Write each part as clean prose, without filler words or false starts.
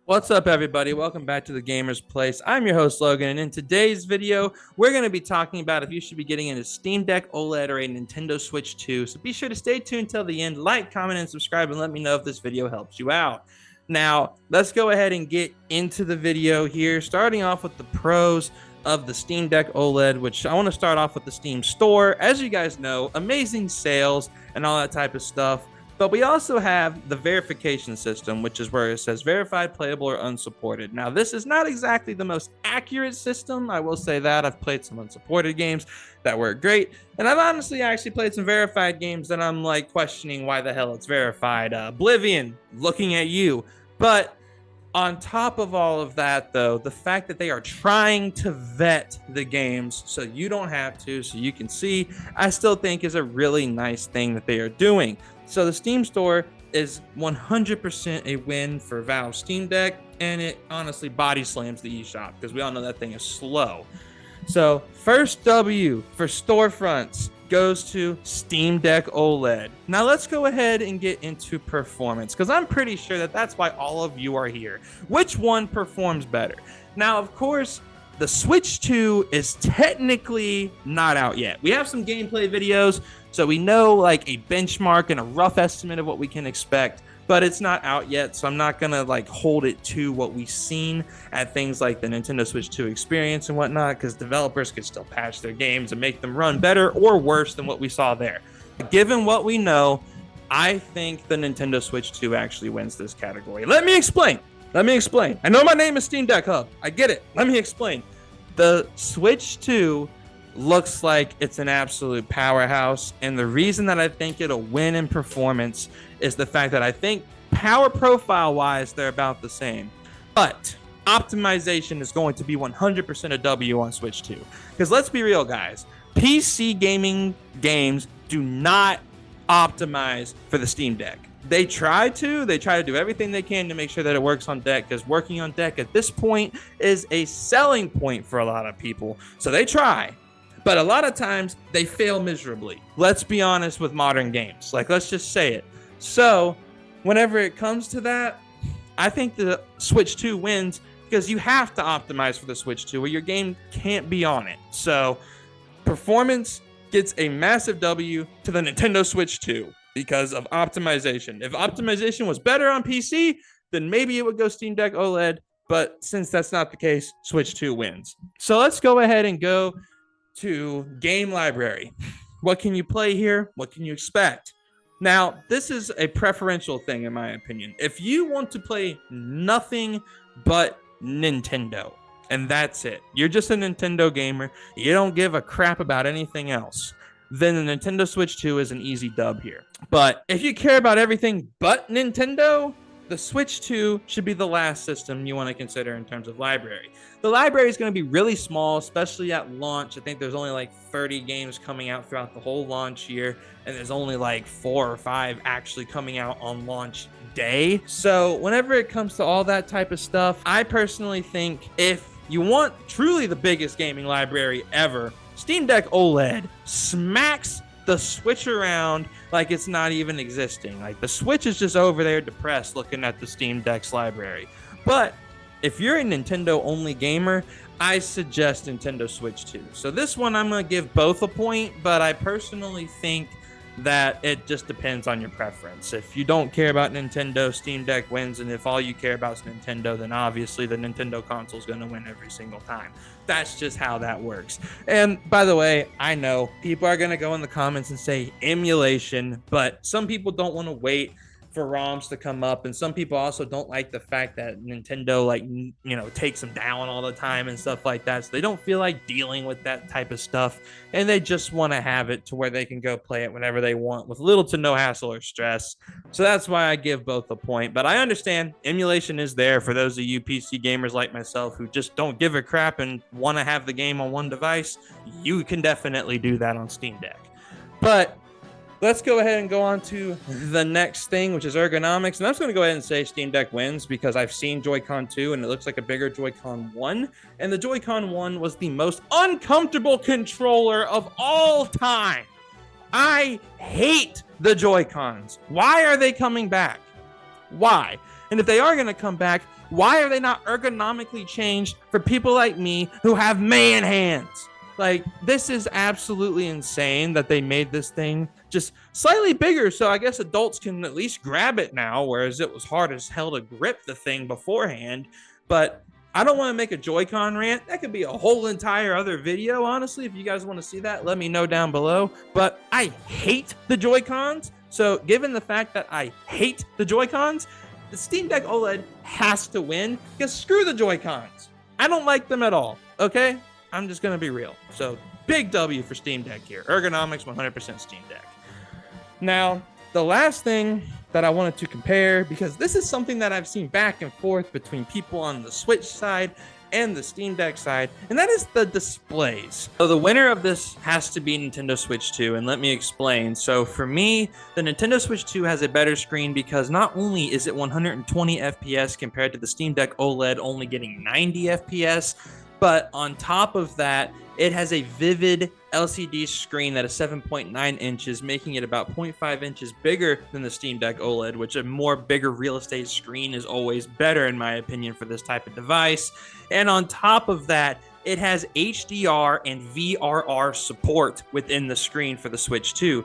What's up, everybody? Welcome back to the Gamer's Place. I'm your host, Logan, and in today's video, we're going to be talking about if you should be getting a Steam Deck OLED or a Nintendo Switch 2. So be sure to stay tuned till the end, like, comment, and subscribe, and let me know if this video helps you out. Now, let's go ahead and get into the video here, starting off with the pros of the Steam Deck OLED, which I want to start off with the Steam Store. As you guys know, amazing sales and all that type of stuff. But we also have the verification system, which is where it says verified, playable, or unsupported. Now, this is not exactly the most accurate system. I will say that. I've played some unsupported games that work great. And I've honestly actually played some verified games that I'm like questioning why the hell it's verified. Oblivion, looking at you. But on top of all of that, though, the fact that they are trying to vet the games so you don't have to, so you can see, I still think is a really nice thing that they are doing. So the Steam Store is 100% a win for Valve Steam Deck, and it honestly body slams the eShop because we all know that thing is slow. So first W for storefronts goes to Steam Deck OLED. Now let's go ahead and get into performance because I'm pretty sure that that's why all of you are here. Which one performs better? Now, of course, the Switch 2 is technically not out yet. We have some gameplay videos, so we know like a benchmark and a rough estimate of what we can expect, but it's not out yet, so I'm not gonna like hold it to what we've seen at things like the Nintendo Switch 2 experience and whatnot, because developers could still patch their games and make them run better or worse than what we saw there. Given what we know, I think the Nintendo Switch 2 actually wins this category. Let me explain. I know my name is Steam Deck Hub. I get it. Let me explain. The Switch 2 looks like it's an absolute powerhouse, and the reason that I think it'll win in performance is the fact that I think power profile wise they're about the same, but optimization is going to be 100% a W on Switch 2, because let's be real, guys, PC gaming games do not optimize for the Steam Deck. They try to do everything they can to make sure that it works on deck, because working on deck at this point is a selling point for a lot of people. So they try, but a lot of times they fail miserably. Let's be honest with modern games. Like, let's just say it. So whenever it comes to that, I think the Switch 2 wins because you have to optimize for the Switch 2 or your game can't be on it. So performance gets a massive W to the Nintendo Switch 2 because of optimization. If optimization was better on PC, then maybe it would go Steam Deck OLED. But since that's not the case, Switch 2 wins. So let's go ahead and go to game library. What can you play here? What can you expect? Now, this is a preferential thing in my opinion. If you want to play nothing but Nintendo, and that's it, you're just a Nintendo gamer, you don't give a crap about anything else, then the Nintendo Switch 2 is an easy dub here. But if you care about everything but Nintendo, the Switch 2 should be the last system you want to consider in terms of library. The library is going to be really small, especially at launch. I think there's only like 30 games coming out throughout the whole launch year, and there's only like 4 or 5 actually coming out on launch day. So whenever it comes to all that type of stuff, I personally think if you want truly the biggest gaming library ever, Steam Deck OLED smacks the Switch around like it's not even existing. Like, the Switch is just over there depressed looking at the Steam Deck's library. But if you're a Nintendo only gamer, I suggest Nintendo Switch 2. So this one I'm going to give both a point, but I personally think that it just depends on your preference. If you don't care about Nintendo, Steam Deck wins, and if all you care about is Nintendo, then obviously the Nintendo console is going to win every single time. That's just how that works. And by the way, I know people are going to go in the comments and say emulation, but some people don't want to wait for ROMs to come up, and some people also don't like the fact that Nintendo, like, you know, takes them down all the time and stuff like that, so they don't feel like dealing with that type of stuff, and they just want to have it to where they can go play it whenever they want with little to no hassle or stress. So that's why I give both a point. But I understand emulation is there for those of you PC gamers like myself who just don't give a crap and want to have the game on one device. You can definitely do that on Steam Deck. But let's go ahead and go on to the next thing, which is ergonomics. And I'm just going to go ahead and say Steam Deck wins because I've seen Joy-Con 2 and it looks like a bigger Joy-Con 1. And the Joy-Con 1 was the most uncomfortable controller of all time. I hate the Joy-Cons. Why are they coming back? Why? And if they are going to come back, why are they not ergonomically changed for people like me who have man hands? Like, this is absolutely insane that they made this thing just slightly bigger, so I guess adults can at least grab it now, whereas it was hard as hell to grip the thing beforehand. But I don't want to make a Joy-Con rant. That could be a whole entire other video, honestly. If you guys want to see that, let me know down below. But I hate the Joy-Cons. So given the fact that I hate the Joy-Cons, the Steam Deck OLED has to win, because screw the Joy-Cons. I don't like them at all, okay? I'm just going to be real. So big W for Steam Deck here. Ergonomics 100% Steam Deck. Now, the last thing that I wanted to compare, because this is something that I've seen back and forth between people on the Switch side and the Steam Deck side, and that is the displays. So the winner of this has to be Nintendo Switch 2, and let me explain. So for me, the Nintendo Switch 2 has a better screen because not only is it 120 FPS compared to the Steam Deck OLED only getting 90 FPS, but on top of that, it has a vivid LCD screen that is 7.9 inches, making it about 0.5 inches bigger than the Steam Deck OLED, which a more bigger real estate screen is always better, in my opinion, for this type of device. And on top of that, it has HDR and VRR support within the screen for the Switch 2,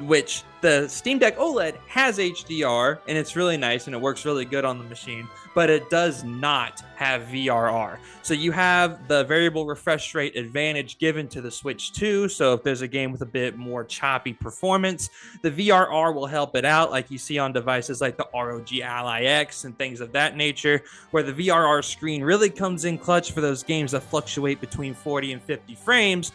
which the Steam Deck OLED has HDR, and it's really nice and it works really good on the machine, but it does not have VRR. So you have the variable refresh rate advantage given to the Switch 2. So if there's a game with a bit more choppy performance, the VRR will help it out, like you see on devices like the ROG Ally X and things of that nature, where the VRR screen really comes in clutch for those games that fluctuate between 40 and 50 frames.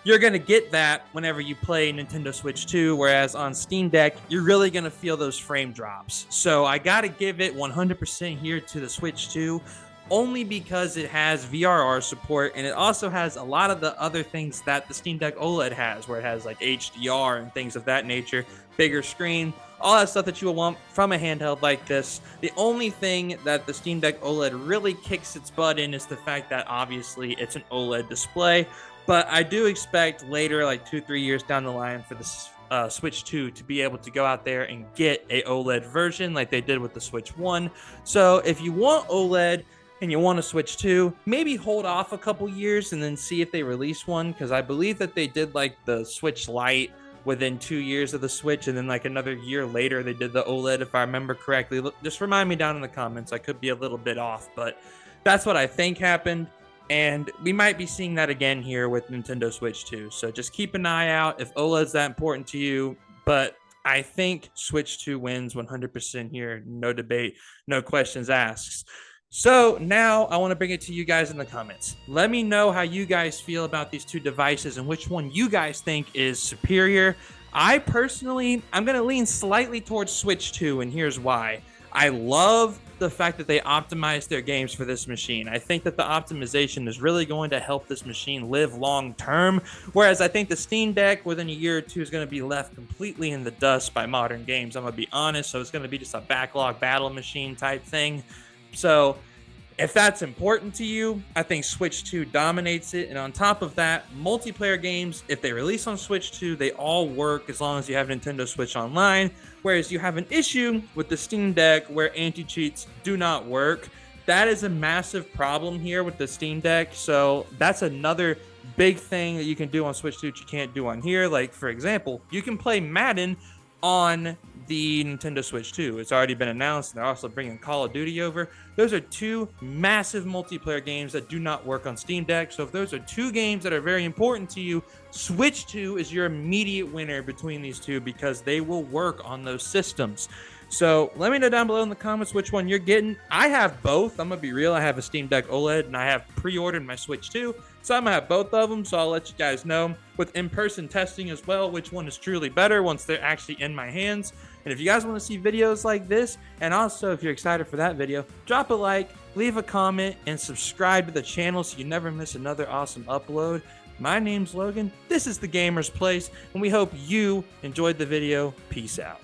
You're going to get that whenever you play Nintendo Switch 2, whereas on Steam Deck, you're really going to feel those frame drops. So I got to give it 100% here to the Switch 2, only because it has VRR support, and it also has a lot of the other things that the Steam Deck OLED has, where it has like HDR and things of that nature, bigger screen, all that stuff that you will want from a handheld like this. The only thing that the Steam Deck OLED really kicks its butt in is the fact that obviously it's an OLED display. But I do expect later, like 2-3 years down the line, for the Switch 2 to be able to go out there and get a OLED version like they did with the Switch 1. So if you want OLED and you want a Switch 2, maybe hold off a couple years and then see if they release one, because I believe that they did like the Switch Lite within 2 years of the Switch, and then like another year later they did the OLED, if I remember correctly. Just remind me down in the comments. I could be a little bit off, but that's what I think happened. And we might be seeing that again here with Nintendo Switch 2. So just keep an eye out if OLED's that important to you. But I think Switch 2 wins 100% here. No debate, no questions asked. So now I want to bring it to you guys in the comments. Let me know how you guys feel about these two devices and which one you guys think is superior. I personally, I'm going to lean slightly towards Switch 2, and here's why. I love the fact that they optimized their games for this machine. I think that the optimization is really going to help this machine live long term, whereas I think the Steam Deck within a year or two is going to be left completely in the dust by modern games. I'm going to be honest, so it's going to be just a backlog battle machine type thing. So if that's important to you, I think Switch 2 dominates it. And on top of that, multiplayer games, if they release on Switch 2, they all work as long as you have Nintendo Switch Online. Whereas you have an issue with the Steam Deck where anti-cheats do not work. That is a massive problem here with the Steam Deck. So that's another big thing that you can do on Switch 2 that you can't do on here. Like, for example, you can play Madden on the Nintendo Switch 2. It's already been announced. They're also bringing Call of Duty over. Those are two massive multiplayer games that do not work on Steam Deck. So if those are two games that are very important to you, Switch 2 is your immediate winner between these two because they will work on those systems. So let me know down below in the comments which one you're getting. I have both. I'm going to be real. I have a Steam Deck OLED and I have pre-ordered my Switch 2. So I'm going to have both of them. So I'll let you guys know with in-person testing as well which one is truly better once they're actually in my hands. And if you guys want to see videos like this, and also if you're excited for that video, drop a like, leave a comment, and subscribe to the channel so you never miss another awesome upload. My name's Logan. This is The Gamer's Place, and we hope you enjoyed the video. Peace out.